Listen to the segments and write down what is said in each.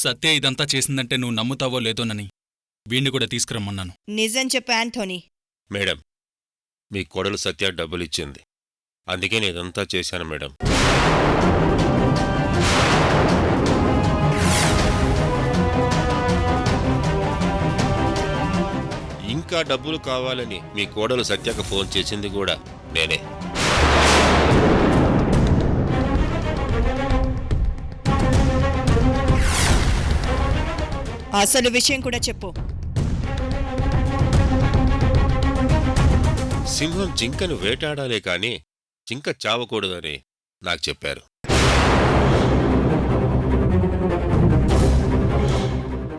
సత్య ఇదంతా చేసిందంటే నువ్వు నమ్ముతావో లేదోనని వీణ్ణి కూడా తీసుకురమ్మన్నాను. నిజం చెప్పు యాంథోనీ. మేడం, మీ కోడలు సత్య డబ్బులిచ్చింది, అందుకే నేను ఇదంతా చేశాను మేడం. ఇంకా డబ్బులు కావాలని మీ కోడలు సత్యకు ఫోన్ చేసింది కూడా నేనే. అసలు విషయం కూడా చెప్పు. సింహం జింకను వేటాడాలే కాని జింక చావకూడదని నాకు చెప్పారు.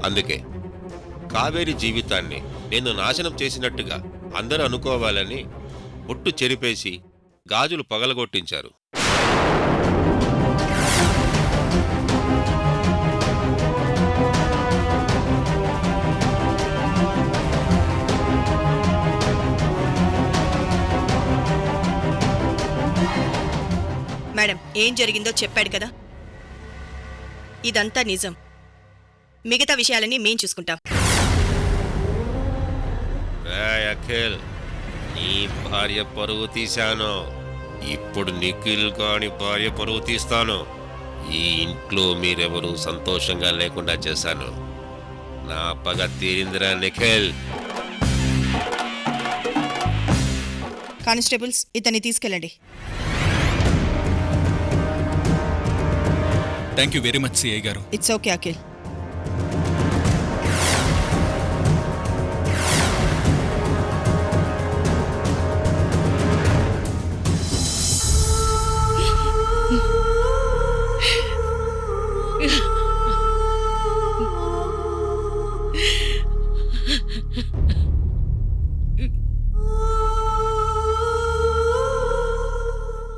అందుకే కావేరి జీవితాన్ని నేను నాశనం చేసినట్టుగా అందరూ అనుకోవాలని బొట్టు చెరిపేసి గాజులు పగలగొట్టించారు. మేడం, ఏం జరిగిందో చెప్పాడు కదా, ఇదంతా నిజం. మిగతా విషయాలన్నీ మేం చూసుకుంటాం. అఖిల్, నీ భార్య పరువు తీశాను, ఇప్పుడు నిఖిల్ కాని భార్య పరువు తీస్తాను. ఈ ఇంట్లో మీరెవరూ సంతోషంగా లేకుండా చేశాను. నా పగ తీరిందిరా నిఖిల్. కానిస్టేబుల్స్, ఇతన్ని తీసుకెళ్ళండి. Thank you very much CI గారు. It's okay Akhil.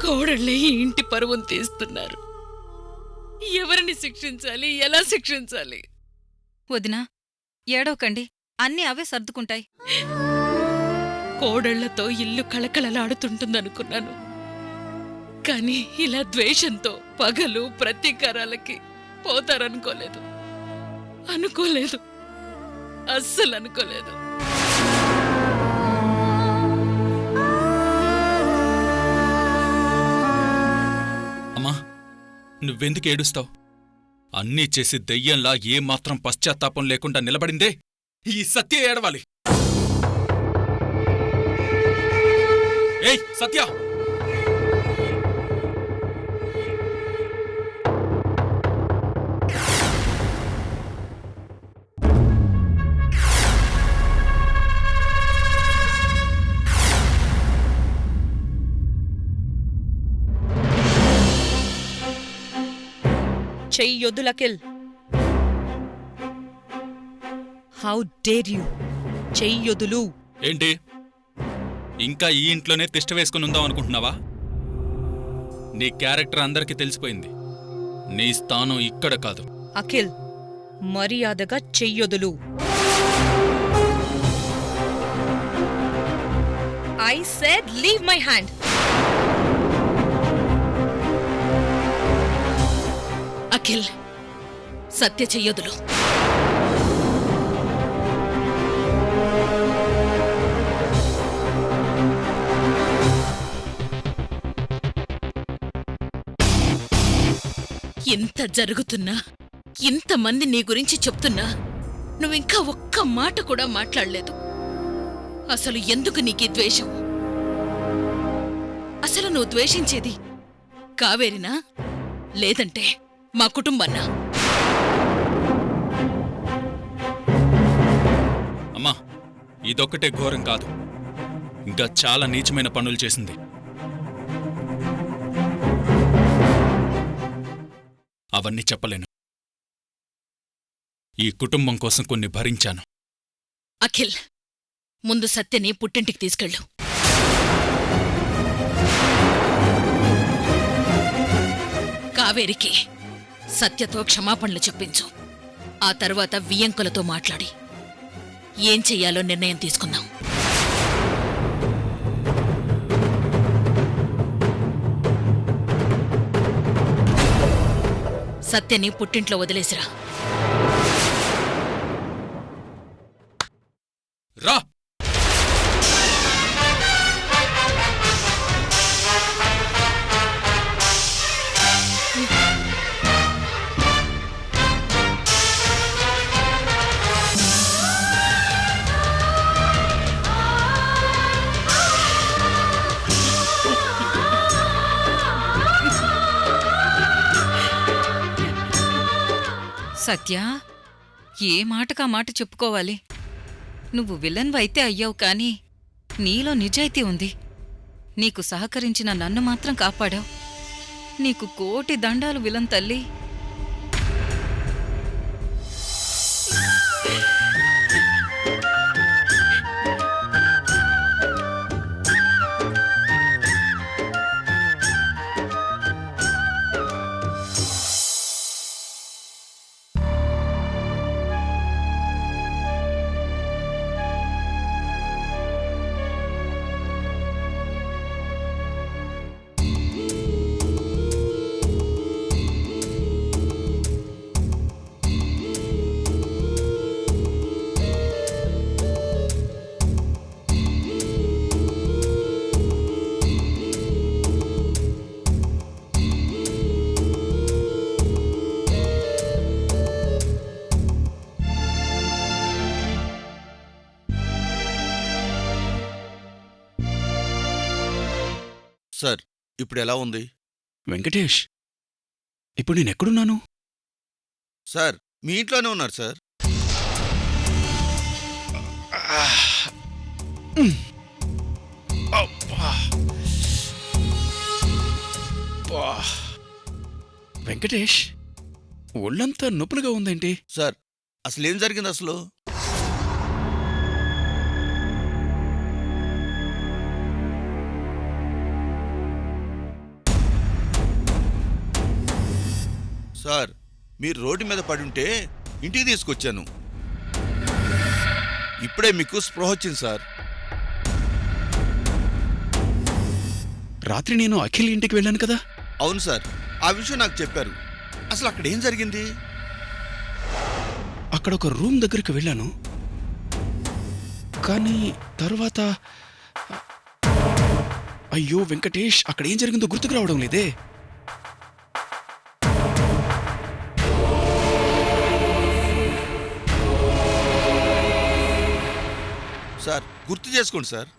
కోడళ్ళే ఈ ఇంటి పరువును తీస్తున్నారు. ఎవరిని శిక్షించాలి, ఎలా శిక్షించాలి? వదినా, ఏడవకండి, అన్నీ అవే సర్దుకుంటాయి. కోడళ్లతో ఇల్లు కళకళలాడుతుంటుందనుకున్నాను, కాని ఇలా ద్వేషంతో పగలు ప్రతీకారాలకి పోతారనుకోలేదు. అస్సలు అనుకోలేదు. అమ్మా, నువ్వెందుకు ఏడుస్తావు? అన్నీ చేసి దెయ్యంలా ఏమాత్రం పశ్చాత్తాపం లేకుండా నిలబడిందే ఈ సత్య ఏడవాలి. ఏయ్ సత్య! చెయ్యొద్దు అఖిల్. How dare you! చెయ్యొదులు. ఏంటి, ఇంకా ఈ ఇంట్లోనే తిష్ట వేసుకుని ఉందాం అనుకుంటున్నావా? నీ క్యారెక్టర్ అందరికీ తెలిసిపోయింది. నీ స్థానం ఇక్కడ కాదు. అఖిల్, మర్యాదగా చెయ్యొదులు. I said leave my hand. Akhil, Satya చెయ్యొదులు. ఇంత జరుగుతున్నా, ఇంతమంది నీ గురించి చెప్తున్నా నువ్వింకా ఒక్క మాట కూడా మాట్లాడలేదు. అసలు ఎందుకు నీకీ ద్వేషం? అసలు నువ్వు ద్వేషించేది కావేరినా, లేదంటే మా కుటుంబన్నా? అమ్మా, ఇదొక్కటే ఘోరం కాదు, ఇంకా చాలా నీచమైన పనులు చేసింది. అవన్నీ చెప్పలేను. ఈ కుటుంబం కోసం కొన్ని భరించాను. అఖిల్, ముందు సత్యని పుట్టింటికి తీసుకెళ్ళు. కావేరికి సత్యతో క్షమాపణలు చెప్పించు. ఆ తర్వాత వియ్యంకులతో మాట్లాడి ఏం చెయ్యాలో నిర్ణయం తీసుకుందాం. సత్యని పుట్టింట్లో వదిలేసిరా. రా. సత్య, ఏ మాటకా మాట చెప్పుకోవాలి. నువ్వు విలన్వైతే అయ్యావు కాని నీలో నిజాయితీ ఉంది. నీకు సహకరించిన నన్ను మాత్రం కాపాడావు. నీకు కోటి దండాలు విలన్ తల్లి. సార్, ఇప్పుడు ఎలా ఉంది? వెంకటేష్, ఇప్పుడు నేనెక్కడున్నాను? సార్, మీ ఇంట్లోనే ఉన్నారు సార్. వెంకటేష్, ఒళ్ళంతా నొప్పులుగా ఉందేంటి? సార్, అసలేం జరిగింది అసలు? సార్, మీరు రోడ్డు మీద పడుంటే ఇంటికి తీసుకొచ్చాను. ఇప్పుడే మీకు స్పృహ వచ్చింది సార్. రాత్రి నేను అఖిల్ ఇంటికి వెళ్ళాను కదా? అవును సార్, ఆ విషయం నాకు చెప్పారు. అసలు అక్కడ ఏం జరిగింది? అక్కడ ఒక రూమ్ దగ్గరికి వెళ్ళాను, కానీ తర్వాత అయ్యో వెంకటేష్, అక్కడ ఏం జరిగిందో గుర్తుకు రావడం లేదే. సార్, గుర్తు చేసుకోండి సార్.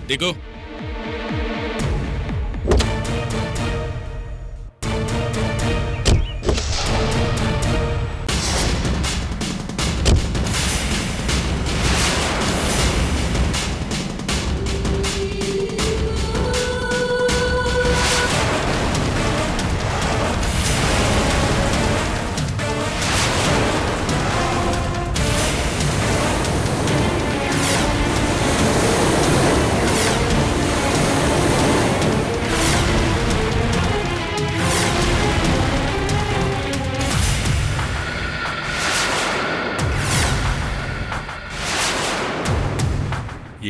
దిగు.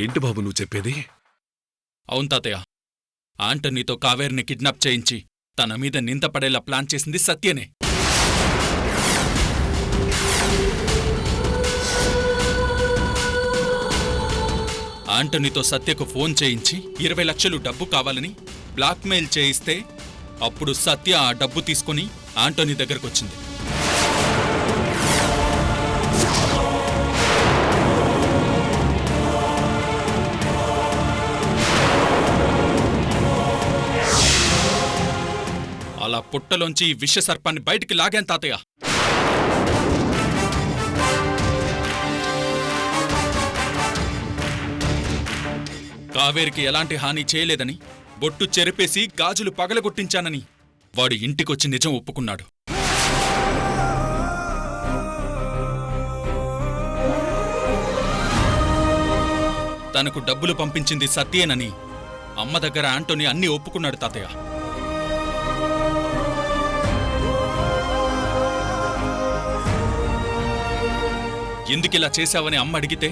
ఏంటి బాబు నువ్వు చెప్పేది? అవును తాతయ్య, ఆంటనీతో కావేరిని కిడ్నాప్ చేయించి తన మీద నింద పడేలా ప్లాన్ చేసింది సత్యనే. ఆంటనీతో సత్యకు ఫోన్ చేయించి 20 లక్షలు డబ్బు కావాలని బ్లాక్మెయిల్ చేయిస్తే అప్పుడు సత్య ఆ డబ్బు తీసుకుని ఆంటనీ దగ్గరకొచ్చింది. అలా పుట్టలోంచి ఈ విష సర్పాన్ని బయటికి లాగాను తాతయ్య. కావేరికి ఎలాంటి హాని చేయలేదని, బొట్టు చెరిపేసి గాజులు పగలగొట్టించానని వాడు ఇంటికొచ్చి నిజం ఒప్పుకున్నాడు. తనకు డబ్బులు పంపించింది సత్యేనని అమ్మ దగ్గర ఆంటోనీ అన్నీ ఒప్పుకున్నాడు తాతయ్య. ఎందుకిలా చేశావని అమ్మ అడిగితే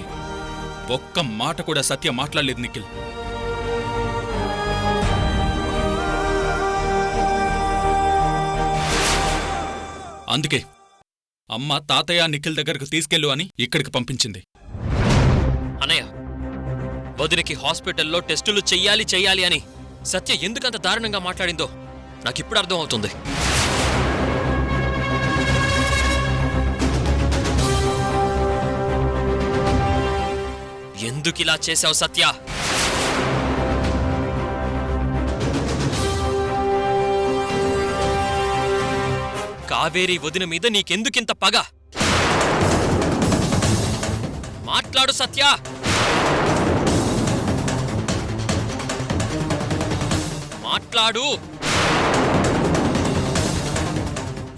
ఒక్క మాట కూడా సత్య మాట్లాడలేదు నిఖిల్. అందుకే అమ్మ తాతయ్య నిఖిల్ దగ్గరకు తీసుకెళ్ళు అని ఇక్కడికి పంపించింది. అన్నయ్య, వదినకి హాస్పిటల్లో టెస్టులు చెయ్యాలి అని సత్య ఎందుకంత దారుణంగా మాట్లాడిందో నాకిప్పుడు అర్థం అవుతుంది. ఎందుకిలా చేశావు సత్య? కావేరి వదిన మీద నీకెందుకింత పగ? మాట్లాడు సత్య. మాట్లాడు.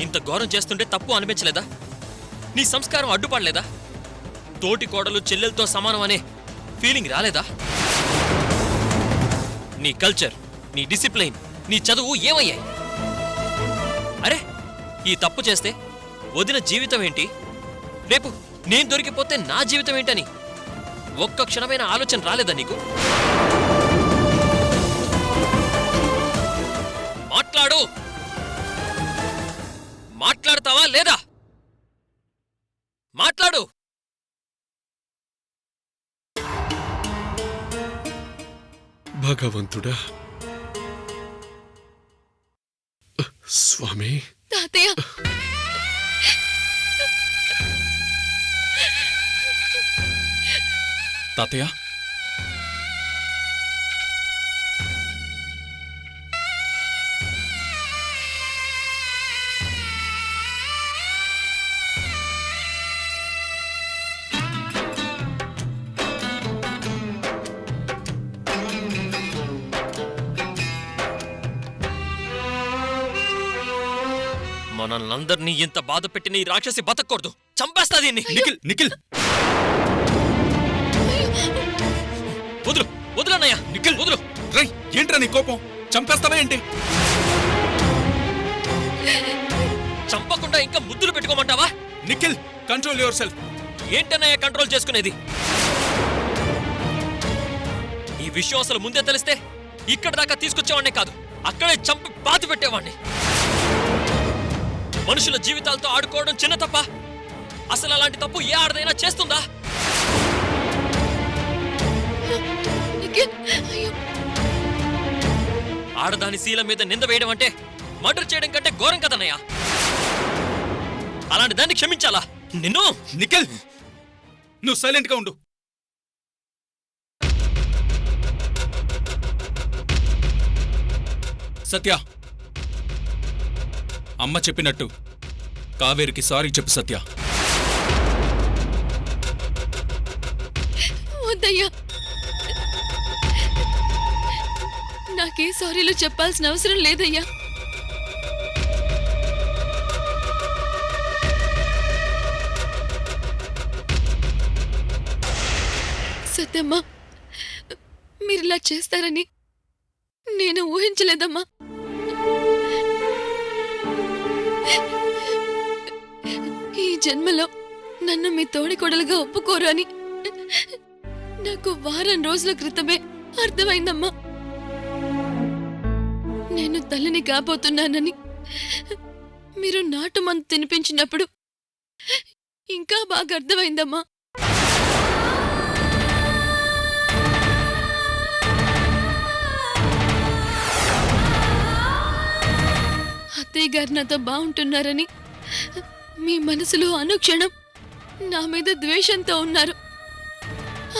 ఇంత ఘోరం చేస్తుంటే తప్పు అనిపించలేదా? నీ సంస్కారం అడ్డుపడలేదా? తోటి కోడలు చెల్లెలతో సమానం అనే ఫీలింగ్ రాలేదా? నీ కల్చర్, నీ డిసిప్లైన్, నీ చదువు ఏమయ్యాయి? అరే, ఈ తప్పు చేస్తే వదిన జీవితం ఏంటి, రేపు నేను దొరికిపోతే నా జీవితం ఏంటని ఒక్క క్షణమైన ఆలోచన రాలేదా నీకు? మాట్లాడు. మాట్లాడతావా లేదా? మాట్లాడు. భగవంతుడా, స్వామి. తాతయ్య, తాతయ్య, మనల్నందరినీ ఇంత బాధ పెట్టిన ఈ రాక్షసి బతకూడదు. చంపేస్తా దీన్ని. నిఖిల్, నిఖిల్, వదులు, వదులన్నయ్య. నిఖిల్, వదులు. రై, ఏంట్రా నీ కోపం? చంపేస్తావా ఏంటి? చంపకుండా ఇంకా ముద్దులు పెట్టుకోమంటావా? Nikhil, control yourself. ఏంటన్నయ్య కంట్రోల్ చేసుకునేది? ఈ విషయం అసలు ముందే తెలిస్తే ఇక్కడ దాకా తీసుకొచ్చేవాడినే కాదు, అక్కడే చంపి బాధ పెట్టేవాడిని. మనుషుల జీవితాలతో ఆడుకోవడం చిన్న తప్ప? అసలు అలాంటి తప్పు ఏ ఆడదైనా చేస్తుందా? ఆడదాని శీలం మీద నింద వేయడం అంటే మర్డర్ చేయడం కంటే ఘోరం కదన్నయ్య. అలాంటి దాన్ని క్షమించాలా నిన్ను? నిఖిల్, నువ్వు సైలెంట్గా ఉండు. సత్య, అమ్మ చెప్పినట్టు కావేరికి సారీ చెప్పు సత్య. వద్దయ్యా, నాకే సారీలు చెప్పాల్సిన అవసరం లేదయ్యా. సత్యమ్మా, మీరిలా చేస్తారని నేను ఊహించలేదమ్మా. ఈ జన్మలో నన్ను మీ తోడికోడలుగా ఒప్పుకోరు అని నాకు వారం రోజుల క్రితమే అర్థమైందమ్మా. నేను తల్లిని కాబోతున్నానని మీరు నాటు మందు తినిపించినప్పుడు ఇంకా బాగా అర్థమైందమ్మా. అత్తయ్య గారు నాతో బాగుంటున్నారని మీ మనసులో అనుక్షణం నా మీద ద్వేషంతో ఉన్నారు.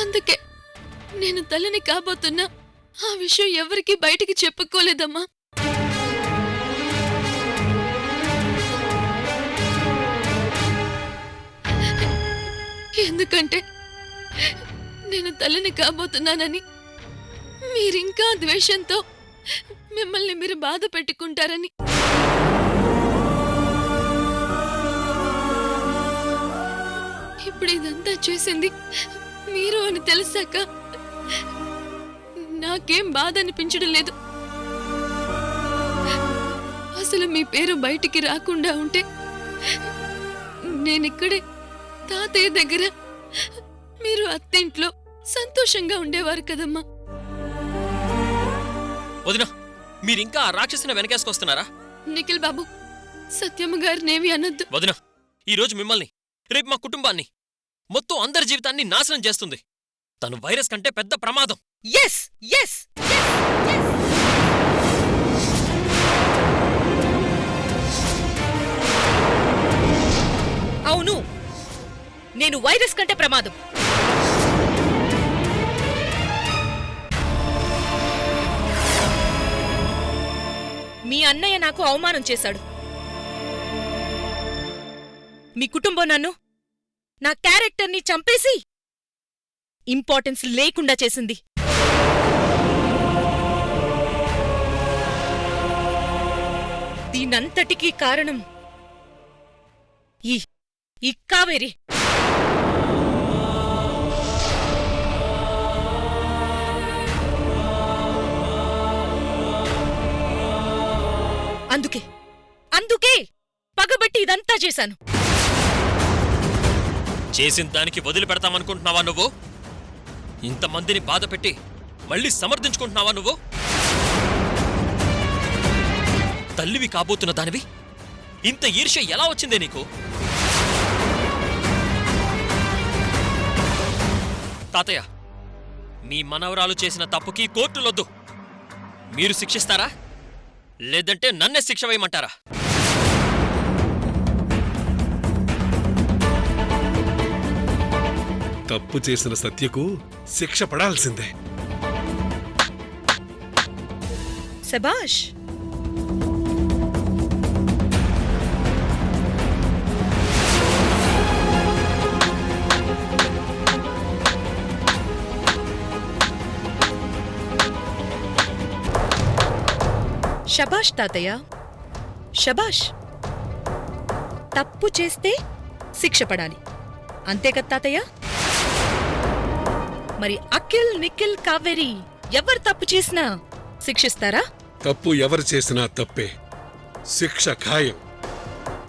అందుకే నేను తల్లిని కాబోతున్నా ఆ విషయం ఎవరికీ బయటికి చెప్పుకోలేదమ్మా. ఎందుకంటే నేను తల్లిని కాబోతున్నానని మీరింకా ద్వేషంతో మిమ్మల్ని మీరు బాధ పెట్టుకుంటారని. ఇప్పుడు ఇదంతా చేసింది మీరు అని తెలిసాక నాకేం బాధ అనిపించడం లేదు. అసలు మీ పేరు బయటికి రాకుండా ఉంటే నేనిక్కడే తాతయ్య దగ్గర, మీరు అత్తింట్లో సంతోషంగా ఉండేవారు కదమ్మా. వదినా, మీరింకా ఆ రాక్షసుని వెనకేసుకొస్తున్నారా? నిఖిల్ బాబు, సత్యమ్మ గారినేవి అనొద్దు. వదినా, ఈరోజు మిమ్మల్ని, రేపు మా కుటుంబాన్ని, మొత్తం అందరి జీవితాన్ని నాశనం చేస్తుంది. తను వైరస్ కంటే పెద్ద ప్రమాదం. ఎస్ ఎస్ అవును, నేను వైరస్ కంటే ప్రమాదం. మీ అన్నయ్య నాకు అవమానం చేశాడు. మీ కుటుంబం నన్ను, నా క్యారెక్టర్ని చంపేసి ఇంపార్టెన్స్ లేకుండా చేసింది. దీనంతటికీ కారణం ఈ కావేరి. అందుకే పగబట్టి ఇదంతా చేశాను. చేసిన దానికి వదిలిపెడతామనుకుంటున్నావా నువ్వు? ఇంతమందిని బాధపెట్టి మళ్ళీ సమర్థించుకుంటున్నావా నువ్వు? తల్లివి కాబోతున్న దానివి ఇంత ఈర్ష్య ఎలా వచ్చిందే నీకు? తాతయ్య, మీ మనవరాలు చేసిన తప్పుకి కోర్టులొద్దు. మీరు శిక్షిస్తారా, లేదంటే నన్నే శిక్ష వేయమంటారా? తప్పు చేసిన సత్యకు శిక్ష పడాల్సిందే. శభాష్. శభాష్ తాతయ్య, శభాష్. తప్పు చేస్తే శిక్ష పడాలి, అంతే కదా తాతయ్య? మరి అఖిల్, నిఖిల్, కావేరి ఎవరు తప్పు చేసినా శిక్షిస్తారా? తప్పు ఎవరు చేసినా తప్పే, శిక్ష ఖాయం.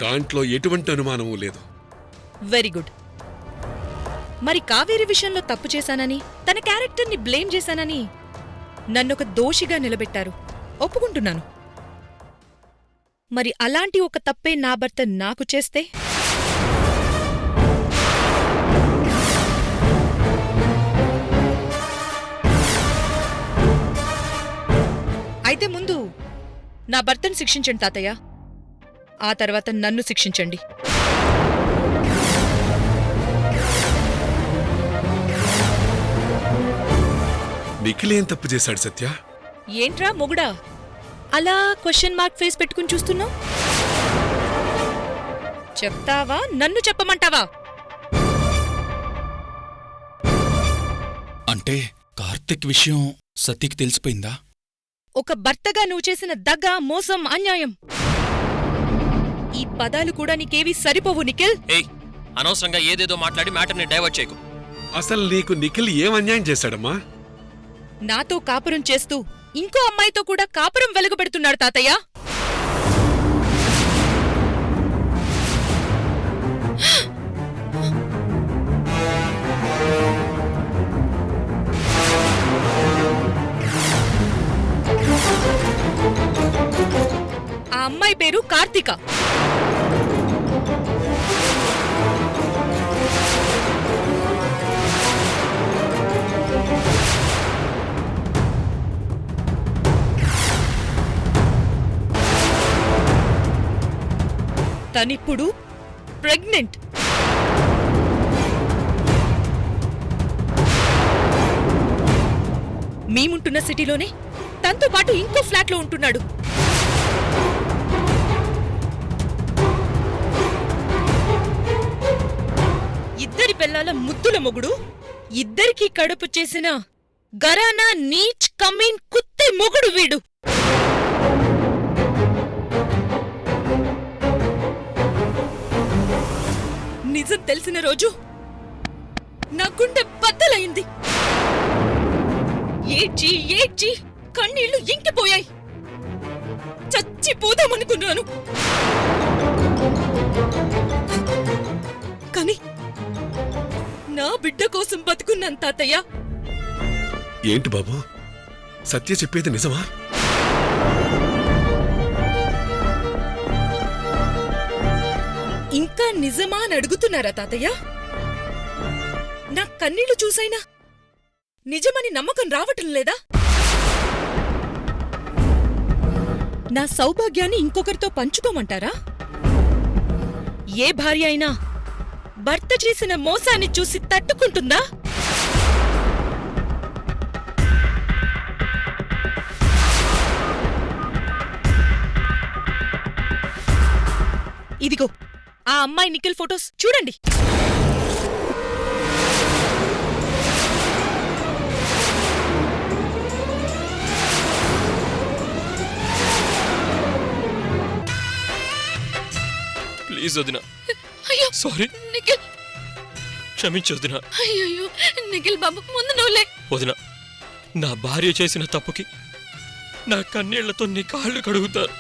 దాంట్లో ఎటువంటి అనుమానమూ లేదు. Very good. మరి కావేరి విషయంలో తప్పు చేశానని, తన క్యారెక్టర్ని బ్లేమ్ చేశానని నన్నొక దోషిగా నిలబెట్టారు, ఒప్పుకుంటున్నాను. మరి అలాంటి ఒక తప్పే నా భర్త నాకు చేస్తే? అయితే ముందు నా భర్తను శిక్షించండి తాతయ్య, ఆ తర్వాత నన్ను శిక్షించండి. నిఖిలేం తప్పు చేశాడు సత్య? ఏంట్రా మొగుడా అలా క్వశ్చన్ మార్క్ ఫేస్ పెట్టుకుని చూస్తున్నావు? చెప్తావా, నన్ను చెప్పమంటావా? అంటే కార్తిక్ విషయం సత్యకి తెలిసిపోయిందా? ఒక భర్తగా నువ్వు చేసిన దగ, మోసం, అన్యాయం, ఈ పదాలు కూడా నీకేవీ సరిపోవు నిఖిల్. ఏయ్, అనవసరంగా ఏదేదో మాట్లాడి మ్యాటర్ని డైవర్ట్ చేయకు. అసలు నీకు నిఖిల్ ఏం అన్యాయం చేశాడమ్మా? నాతో కాపురం చేస్తూ ఇంకో అమ్మాయితో కూడా కాపురం వెలుగుపెడుతున్నాడు తాతయ్య. ఆ అమ్మాయి పేరు కార్తిక. తనిప్పుడు ప్రెగ్నెంట్. మేముంటున్న సిటీలోనే తనతో పాటు ఇంకో ఫ్లాట్లో ఉంటున్నాడు. ఇద్దరి పిల్లల ముద్దుల మొగుడు, ఇద్దరికీ కడుపు చేసిన గరానా నీచ్ కమీన్ కుత్తే మొగుడు వీడు. నిజం తెలిసిన రోజు నా గుండె బద్దలైంది. ఏడ్చి ఏడ్చి కన్నీళ్లు ఇంకిపోయాయి. చచ్చిపోదామనుకున్నాను. కాని నా బిడ్డ కోసం బతుకున్నాను తాతయ్య. ఏంటి బాబు సత్య చెప్పేది నిజమా? ఇంకా నిజమా అని అడుగుతున్నారా తాతయ్య? నా కన్నీళ్లు చూసైనా నిజమని నమ్మకం రావటం లేదా? నా సౌభాగ్యాన్ని ఇంకొకరితో పంచుకోమంటారా? ఏ భార్య అయినా భర్త చేసిన మోసాన్ని చూసి తట్టుకుంటుందా? ఇదిగో ఆ అమ్మాయి నిఖిల్ ఫొటోస్ చూడండి. ప్లీజ్ వదిన. అయ్యో సారీ, నిఖిల్. క్షమించు వదిన. అయ్యో నిఖిల్ బాబు, ముందు నువ్వులే. వదిన, నా భార్య చేసిన తప్పుకి నా కన్నీళ్లతో నీ కాళ్ళు కడుగుతారు.